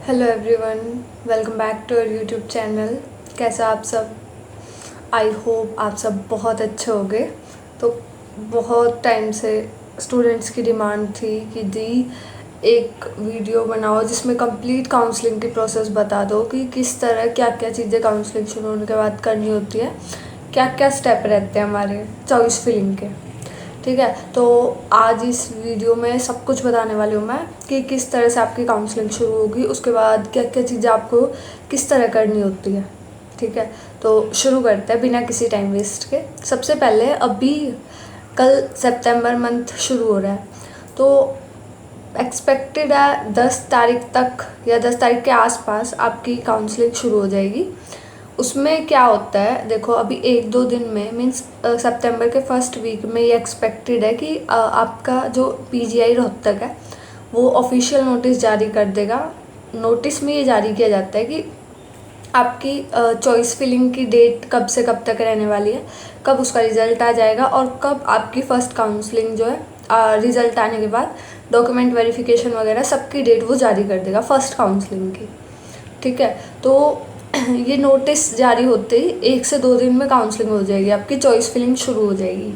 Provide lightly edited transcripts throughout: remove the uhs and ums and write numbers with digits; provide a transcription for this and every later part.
Hello everyone, welcome back to our YouTube channel. कैसा आप सब? आई होप आप सब बहुत अच्छे होंगे। तो बहुत टाइम से स्टूडेंट्स की डिमांड थी कि दी एक वीडियो बनाओ जिसमें कंप्लीट काउंसलिंग की प्रोसेस बता दो कि किस तरह क्या क्या चीज़ें काउंसलिंग शुरू होने के बाद करनी होती है, क्या क्या स्टेप रहते हैं हमारे चॉइस फिलिंग के। ठीक है, तो आज इस वीडियो में सब कुछ बताने वाली हूँ मैं कि किस तरह से आपकी काउंसलिंग शुरू होगी, उसके बाद क्या क्या चीज़ें आपको किस तरह करनी होती है। ठीक है, तो शुरू करते हैं बिना किसी टाइम वेस्ट के। सबसे पहले अभी कल सितंबर मंथ शुरू हो रहा है, तो एक्सपेक्टेड है 10 तारीख तक या 10 तारीख के आसपास आपकी काउंसलिंग शुरू हो जाएगी। उसमें क्या होता है, देखो अभी 1-2 दिन में मीन्स सितंबर के फर्स्ट वीक में ये एक्सपेक्टेड है कि आपका जो पीजीआई रोहतक है वो ऑफिशियल नोटिस जारी कर देगा। नोटिस में ये जारी किया जाता है कि आपकी चॉइस फिलिंग की डेट कब से कब तक रहने वाली है, कब उसका रिज़ल्ट आ जाएगा और कब आपकी फ़र्स्ट काउंसलिंग जो है रिज़ल्ट आने के बाद डॉक्यूमेंट वेरिफिकेशन वगैरह सबकी डेट वो जारी कर देगा फ़र्स्ट काउंसलिंग की। ठीक है, तो ये नोटिस जारी होते ही 1 से 2 दिन में काउंसलिंग हो जाएगी, आपकी चॉइस फिलिंग शुरू हो जाएगी।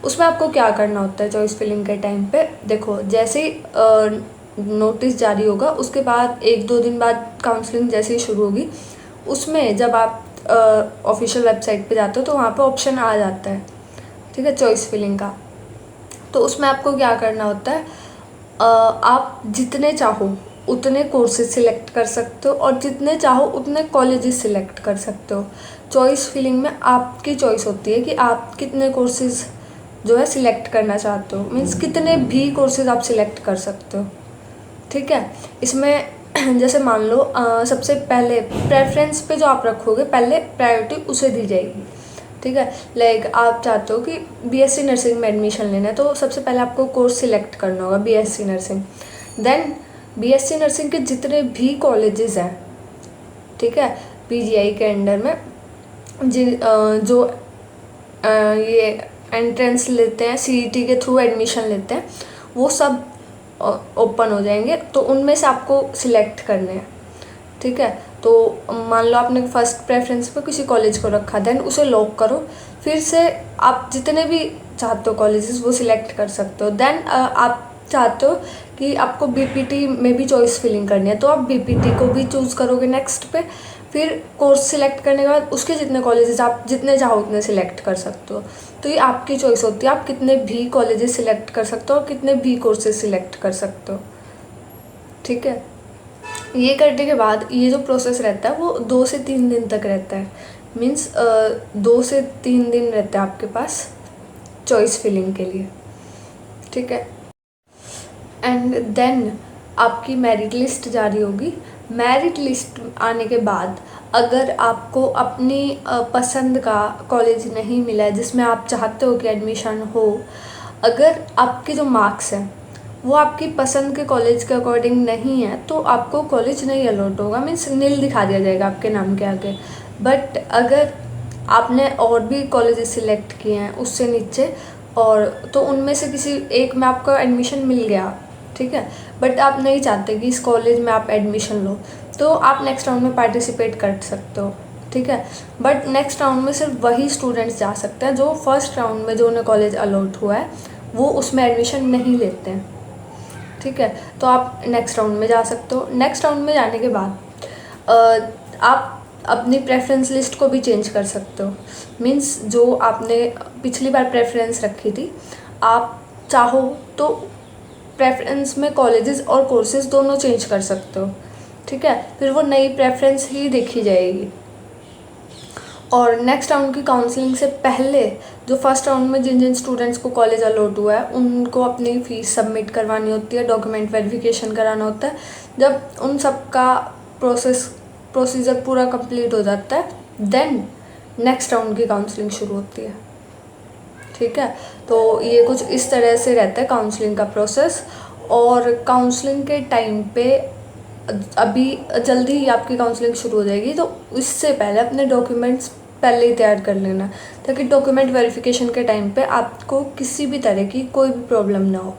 उसमें आपको क्या करना होता है चॉइस फिलिंग के टाइम पे, देखो जैसे ही नोटिस जारी होगा उसके बाद 1-2 दिन बाद काउंसलिंग जैसे ही शुरू होगी, उसमें जब आप ऑफिशियल वेबसाइट पे जाते हो तो वहाँ पे ऑप्शन आ जाता है, ठीक है, चॉइस फिलिंग का। तो उसमें आपको क्या करना होता है, आप जितने चाहो उतने कोर्सेज सिलेक्ट कर सकते हो और जितने चाहो उतने कॉलेजेस सिलेक्ट कर सकते हो। चॉइस फिलिंग में आपकी चॉइस होती है कि आप कितने कोर्सेज जो है सिलेक्ट करना चाहते हो, मीन्स कितने भी कोर्सेज आप सिलेक्ट कर सकते हो। ठीक है, इसमें जैसे मान लो सबसे पहले प्रेफरेंस पे जो आप रखोगे पहले प्रायोरिटी उसे दी जाएगी। ठीक है, लाइक आप चाहते हो कि बीएससी नर्सिंग में एडमिशन लेना है तो सबसे पहले आपको कोर्स सिलेक्ट करना होगा BSc nursing. Then BSc nursing के जितने भी कॉलेजेस हैं, ठीक है, पीजीआई के अंडर में जो ये एंट्रेंस लेते हैं, सीईटी के थ्रू एडमिशन लेते हैं, वो सब ओपन हो जाएंगे, तो उनमें से आपको सिलेक्ट करने हैं। ठीक है, तो मान लो आपने फर्स्ट प्रेफरेंस पे किसी कॉलेज को रखा, देन उसे लॉक करो, फिर से आप जितने भी चाहते हो कॉलेजेस वो सिलेक्ट कर सकते हो। देन आप चाहते हो कि आपको बीपीटी में भी चॉइस फिलिंग करनी है तो आप बीपीटी को भी चूज़ करोगे नेक्स्ट पे। फिर कोर्स सिलेक्ट करने के बाद उसके जितने कॉलेजेस आप जितने चाहो उतने सिलेक्ट कर सकते हो। तो ये आपकी चॉइस होती है, आप कितने भी कॉलेजेस सिलेक्ट कर सकते हो और कितने भी कोर्सेज सिलेक्ट कर सकते हो। ठीक है, ये करने के बाद ये जो प्रोसेस रहता है वो 2 से 3 दिन तक रहता है, मीन्स 2 से 3 दिन रहता है आपके पास चॉइस फिलिंग के लिए। ठीक है, एंड देन आपकी मेरिट लिस्ट जारी होगी। मेरिट लिस्ट आने के बाद अगर आपको अपनी पसंद का कॉलेज नहीं मिला है जिसमें आप चाहते हो कि एडमिशन हो, अगर आपके जो मार्क्स हैं वो आपकी पसंद के कॉलेज के अकॉर्डिंग नहीं है तो आपको कॉलेज नहीं अलॉट होगा, मीन्स नील दिखा दिया जाएगा आपके नाम के आगे। बट अगर आपने और भी कॉलेजेस सिलेक्ट किए हैं उससे नीचे, और तो उनमें से किसी एक में आपको एडमिशन मिल गया, ठीक है, बट आप नहीं चाहते कि इस कॉलेज में आप एडमिशन लो, तो आप नेक्स्ट राउंड में पार्टिसिपेट कर सकते हो। ठीक है, बट नेक्स्ट राउंड में सिर्फ वही स्टूडेंट्स जा सकते हैं जो फर्स्ट राउंड में जो उन्हें कॉलेज अलॉट हुआ है वो उसमें एडमिशन नहीं लेते हैं। ठीक है, तो आप नेक्स्ट राउंड में जा सकते हो। नेक्स्ट राउंड में जाने के बाद आप अपनी प्रेफरेंस लिस्ट को भी चेंज कर सकते हो, मीन्स जो आपने पिछली बार प्रेफरेंस रखी थी आप चाहो तो प्रेफरेंस में कॉलेजेस और कोर्सेज दोनों चेंज कर सकते हो। ठीक है, फिर वो नई प्रेफरेंस ही देखी जाएगी। और नेक्स्ट राउंड की काउंसलिंग से पहले जो फर्स्ट राउंड में जिन जिन स्टूडेंट्स को कॉलेज अलॉट हुआ है उनको अपनी फ़ीस सबमिट करवानी होती है, डॉक्यूमेंट वेरिफिकेशन कराना होता है। जब उन सब का प्रोसीजर पूरा कंप्लीट हो जाता है देन नेक्स्ट राउंड की काउंसलिंग शुरू होती है। ठीक है, तो ये कुछ इस तरह से रहता है काउंसलिंग का प्रोसेस। और काउंसलिंग के टाइम पे अभी जल्दी ही आपकी काउंसलिंग शुरू हो जाएगी, तो इससे पहले अपने डॉक्यूमेंट्स पहले ही तैयार कर लेना ताकि डॉक्यूमेंट वेरिफिकेशन के टाइम पे आपको किसी भी तरह की कोई भी प्रॉब्लम ना हो।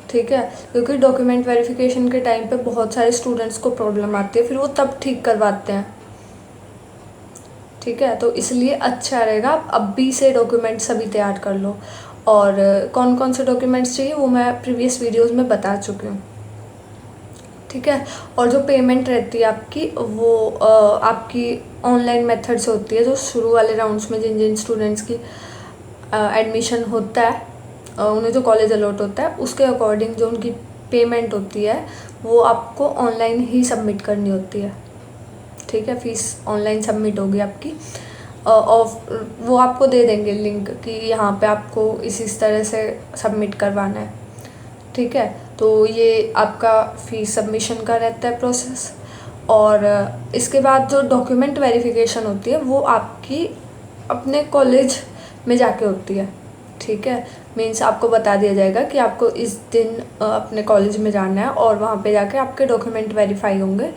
ठीक है, क्योंकि डॉक्यूमेंट वेरिफिकेशन के टाइम पे बहुत सारे स्टूडेंट्स को प्रॉब्लम आती है, फिर वो तब ठीक करवाते हैं। ठीक है, तो इसलिए अच्छा रहेगा आप अभी से डॉक्यूमेंट सभी तैयार कर लो। और कौन कौन से डॉक्यूमेंट्स चाहिए वो मैं प्रीवियस वीडियोस में बता चुकी हूँ। ठीक है, और जो पेमेंट रहती है आपकी वो आपकी ऑनलाइन मेथड से होती है। जो शुरू वाले राउंड्स में जिन जिन स्टूडेंट्स की एडमिशन होता है, उन्हें जो कॉलेज अलॉट होता है उसके अकॉर्डिंग जो उनकी पेमेंट होती है वो आपको ऑनलाइन ही सबमिट करनी होती है। ठीक है, फीस ऑनलाइन सबमिट होगी आपकी, और वो आपको दे देंगे लिंक कि यहाँ पे आपको इस तरह से सबमिट करवाना है। ठीक है, तो ये आपका फीस सबमिशन का रहता है प्रोसेस। और इसके बाद जो डॉक्यूमेंट वेरिफिकेशन होती है वो आपकी अपने कॉलेज में जाके होती है। ठीक है, मीन्स आपको बता दिया जाएगा कि आपको इस दिन अपने कॉलेज में जाना है और वहाँ पे जाके आपके डॉक्यूमेंट वेरीफाई होंगे।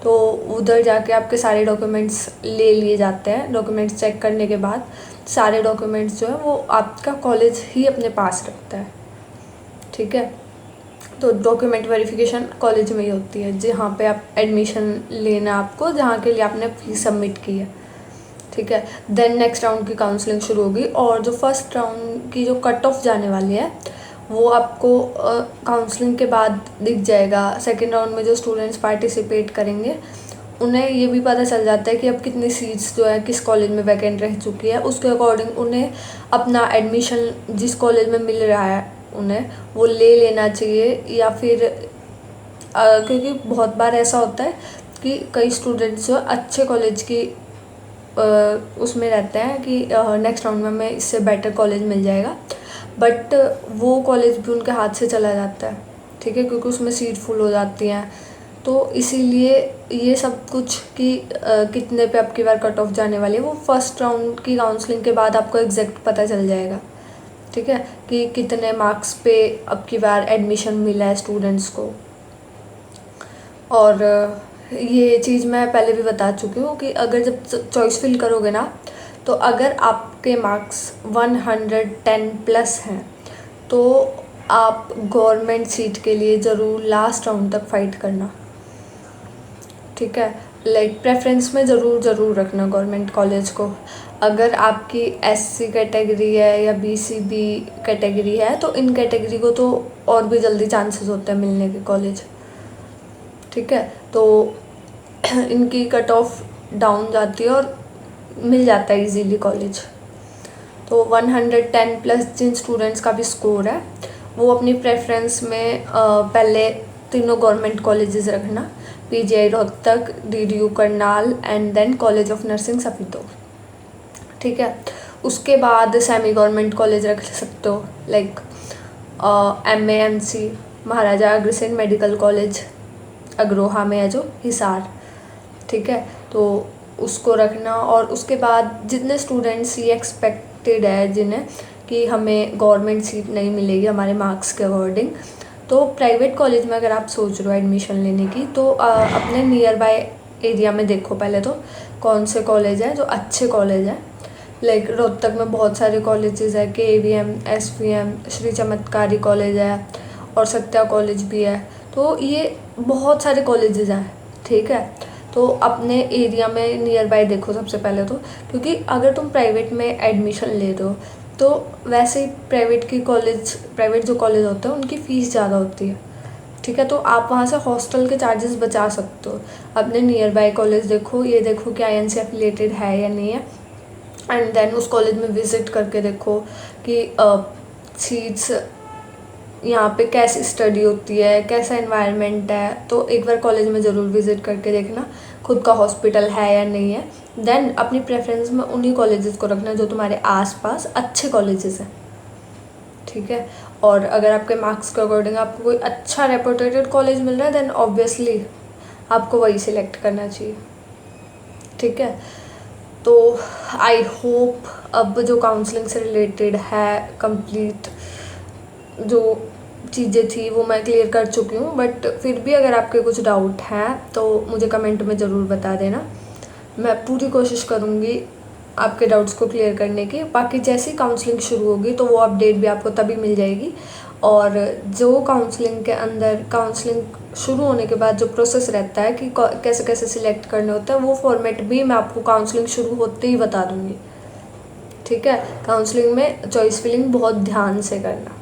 तो उधर जाके आपके सारे डॉक्यूमेंट्स ले लिए जाते हैं। डॉक्यूमेंट्स चेक करने के बाद सारे डॉक्यूमेंट्स जो है वो आपका कॉलेज ही अपने पास रखता है। ठीक है, तो डॉक्यूमेंट वेरिफिकेशन कॉलेज में ही होती है जहाँ पे आप एडमिशन लेना आपको, जहाँ के लिए आपने फीस सबमिट की है। ठीक है, देन नेक्स्ट राउंड की काउंसलिंग शुरू होगी, और जो फर्स्ट राउंड की जो कट ऑफ जाने वाली है वो आपको काउंसलिंग के बाद दिख जाएगा। सेकेंड राउंड में जो स्टूडेंट्स पार्टिसिपेट करेंगे उन्हें ये भी पता चल जाता है कि अब कितनी सीट्स जो है किस कॉलेज में वैकेंट रह चुकी है। उसके अकॉर्डिंग उन्हें अपना एडमिशन जिस कॉलेज में मिल रहा है उन्हें वो ले लेना चाहिए, या फिर क्योंकि बहुत बार ऐसा होता है कि कई स्टूडेंट्स जो अच्छे कॉलेज की उसमें रहते हैं कि नेक्स्ट राउंड में हमें इससे बेटर कॉलेज मिल जाएगा, बट वो कॉलेज भी उनके हाथ से चला जाता है। ठीक है, क्योंकि उसमें सीट फुल हो जाती हैं। तो इसीलिए ये सब कुछ कि कितने पे अब की बार कट ऑफ जाने वाली है वो फर्स्ट राउंड की काउंसलिंग के बाद आपको एग्जैक्ट पता चल जाएगा। ठीक है, कि कितने मार्क्स पे अब की बार एडमिशन मिला है स्टूडेंट्स को। और ये चीज़ मैं पहले भी बता चुकी हूँ कि अगर जब चॉइस फिल करोगे ना, तो अगर आपके मार्क्स 110 प्लस हैं तो आप गवर्नमेंट सीट के लिए ज़रूर लास्ट राउंड तक फाइट करना। ठीक है, लाइक प्रेफरेंस में ज़रूर रखना गवर्नमेंट कॉलेज को। अगर आपकी एससी कैटेगरी है या बीसीबी कैटेगरी है तो इन कैटेगरी को तो और भी जल्दी चांसेस होते हैं मिलने के कॉलेज। ठीक है, तो इनकी कट ऑफ डाउन जाती है और मिल जाता है इजीली कॉलेज। तो 110 प्लस जिन स्टूडेंट्स का भी स्कोर है वो अपनी प्रेफरेंस में पहले तीनों गवर्नमेंट कॉलेजेस रखना, PGI Rohtak, DDU Karnal and then college of nursing Safidon. ठीक है, उसके बाद सेमी गवर्नमेंट कॉलेज रख सकते हो, like MAMC Maharaja Agrasen medical college Agroha में है जो हिसार। ठीक है, तो उसको रखना। और उसके बाद जितने स्टूडेंट्स ये एक्सपेक्टेड है जिन्हें कि हमें गवर्नमेंट सीट नहीं मिलेगी हमारे मार्क्स के अकॉर्डिंग, तो प्राइवेट कॉलेज में अगर आप सोच रहे हो एडमिशन लेने की तो अपने नियर बाय एरिया में देखो पहले तो कौन से कॉलेज हैं जो अच्छे कॉलेज हैं। लाइक रोहतक में बहुत सारे कॉलेजेस है, KVM, SVM, श्री चमत्कारी कॉलेज है और सत्या कॉलेज भी है। तो ये बहुत सारे कॉलेजेस हैं। ठीक है, तो अपने एरिया में नियर बाय देखो सबसे पहले तो, क्योंकि अगर तुम प्राइवेट में एडमिशन ले रहे हो तो वैसे ही प्राइवेट जो कॉलेज होते हैं उनकी फ़ीस ज़्यादा होती है। ठीक है, तो आप वहाँ से हॉस्टल के चार्जेस बचा सकते हो। अपने नियर बाय कॉलेज देखो, ये देखो कि INC एफिलेटेड है या नहीं है, एंड देन उस कॉलेज में विज़िट करके देखो कि सीट्स यहाँ पे कैसी स्टडी होती है, कैसा एनवायरनमेंट है। तो एक बार कॉलेज में ज़रूर विज़िट करके देखना खुद का हॉस्पिटल है या नहीं है। देन अपनी प्रेफरेंस में उन्हीं कॉलेजेस को रखना जो तुम्हारे आसपास अच्छे कॉलेजेस हैं। ठीक है, और अगर आपके मार्क्स के अकॉर्डिंग आपको कोई अच्छा रेपुटेटेड कॉलेज मिल रहा है देन ऑब्वियसली आपको वही सिलेक्ट करना चाहिए। ठीक है, तो आई होप अब जो काउंसलिंग से रिलेटेड है कंप्लीट जो चीज़ें थी वो मैं क्लियर कर चुकी हूँ, बट फिर भी अगर आपके कुछ डाउट हैं तो मुझे कमेंट में ज़रूर बता देना। मैं पूरी कोशिश करूँगी आपके डाउट्स को क्लियर करने की। बाकी जैसी काउंसलिंग शुरू होगी तो वो अपडेट भी आपको तभी मिल जाएगी। और जो काउंसलिंग के अंदर काउंसलिंग शुरू होने के बाद जो प्रोसेस रहता है कि कैसे कैसे सिलेक्ट करने होता है, वो फॉर्मेट भी मैं आपको काउंसलिंग शुरू होते ही बता दूँगी। ठीक है, काउंसलिंग में चॉइस फिलिंग बहुत ध्यान से करना।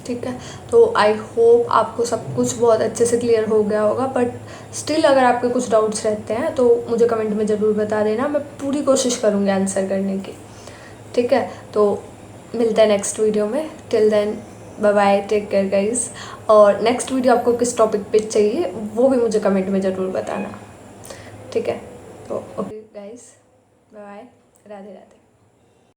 ठीक है, तो आई होप आपको सब कुछ बहुत अच्छे से क्लियर हो गया होगा, बट स्टिल अगर आपके कुछ डाउट्स रहते हैं तो मुझे कमेंट में ज़रूर बता देना, मैं पूरी कोशिश करूँगी आंसर करने की। ठीक है, तो मिलते हैं नेक्स्ट वीडियो में। Till then bye bye, take care guys. और नेक्स्ट वीडियो आपको किस टॉपिक पे चाहिए वो भी मुझे कमेंट में ज़रूर बताना। ठीक है, तो okay guys, bye bye, Radhe Radhe.